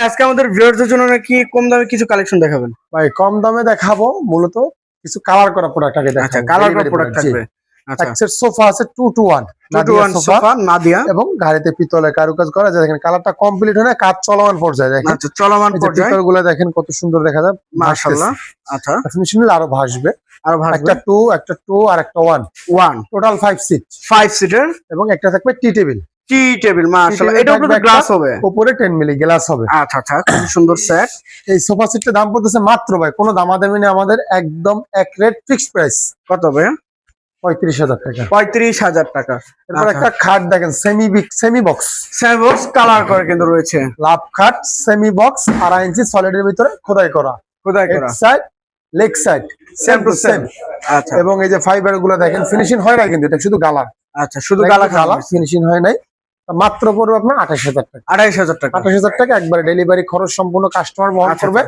আজকে আমাদের ভিউয়ারদের জন্য নাকি কম দামে কিছু কালেকশন দেখাবেন? ভাই কম দামে দেখাবো মূলত কিছু কালার করা প্রোডাক্ট আগে দেখাবো। আচ্ছা, কালার করা প্রোডাক্ট থাকবে। আচ্ছা, এক্সের সোফা আছে 2 to 1 2 to 1 সোফা নাদিয়া এবং গাড়িতে পিতলে কারুকাজ করা যায়। দেখেন কালারটা কমপ্লিট হয় না, কাজ চলমান পর্যায়ে দেখেন। আচ্ছা, চলমান পর্যায়ে পিতলগুলো দেখেন কত সুন্দর দেখা যায় মাশাআল্লাহ। আচ্ছা, ফিনিশিং আরো ভাসবে, আরো ভাসবে। একটা 2 আর একটা 1 টোটাল 5 সিট, 5 সিটার এবং একটা থাকবে টি টেবিল। টি টেবিল মাশাআল্লাহ। এটা উপরে গ্লাস হবে, উপরে 10 মিলি গ্লাস হবে। আচ্ছা আচ্ছা, খুব সুন্দর সেট। এই সোফা সেটটার দাম পড়তেছে মাত্র ভাই কোনো দামাদামি নেই, আমাদের একদম এক রেট ফিক্সড প্রাইস। কত ভাই? 35,000 টাকা। 35,000 টাকা। এরপর একটা খাট দেখেন সেমি বক্স কালার করে কিন্তু রয়েছে। লাভ খাট সেমি বক্স 2.5 ইঞ্চি সলিডের ভিতরে খোদাই করা side leg side same to same. আচ্ছা, এবং এই যে ফাইবার গুলো দেখেন ফিনিশিং হয় না কিন্তু, এটা শুধু গালা। আচ্ছা, শুধু গালা ফিনিশিং হয় নাই। মাত্র পড়বে আপনার 28,000 টাকা। 28,000 টাকা। 28,000 টাকা একবারে ডেলিভারি খরচ সম্পূর্ণ কাস্টমার বহন করবে,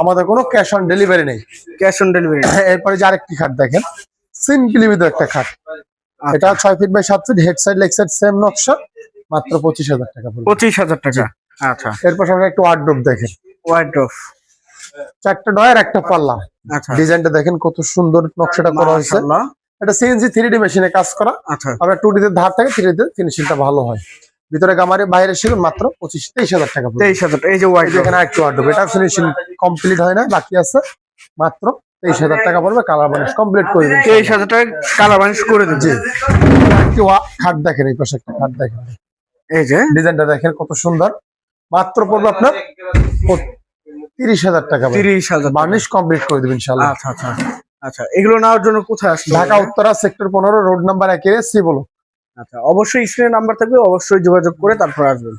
আমাদের কোনো ক্যাশ অন ডেলিভারি নেই। Cash on delivery. এরপরে যে আরেকটি খাট দেখেন সিম্পলি ভিতরে একটা খাট, এটা 6 feet by 7 feet, head side leg side same নকশা, মাত্র 25,000 টাকা পড়বে। 25,000 টাকা। আচ্ছা, এরপর সামনে একটা ওয়ার্ডরোব দেখেন, ওয়ার্ডরোব 4টা ডয়ার একটা পাল্লা। আচ্ছা, ডিজাইনটা দেখেন কত সুন্দর নকশাটা করা হয়েছে। মাশাআল্লাহ। এটা সিএনসি 3D মেশিনে কাজ করা। আচ্ছা, আমরা 2D তে ধার থাকে, 3D তে ফিনিশিংটা ভালো হয়। ভিতরে গামারি বাইরে ছিল মাত্র 23,000 টাকা পড়বে। 23,000। এই যে ওয়ার্ডরোব, এখানে একটা ওয়ার্ডরোব, এটা ফিনিশিং কমপ্লিট হয় না, বাকি আছে, মাত্র 23,000 টাকা পড়বে। কালার বানিশ কমপ্লিট করে দিন। 23,000 টাকা কালার বানিশ করে দিন। জি, একটি খাট দেখেন, এই পাশে একটা খাট দেখেন, এই যে ডিজাইনটা দেখেন কত সুন্দর, মাত্র পড়বে আপনার 30,000 টাকা। 30,000 বানিশ কমপ্লিট করে দিবেন ইনশাআল্লাহ। আচ্ছা আচ্ছা আচ্ছা, এগুলো নেওয়ার জন্য কোথায় আসতে হবে? Dhaka Uttara sector 15 road number 1 এ সি বলো। আচ্ছা, অবশ্যই স্ক্রিনে নাম্বার থাকবে, অবশ্যই যোগাযোগ করে তারপর আসবেন।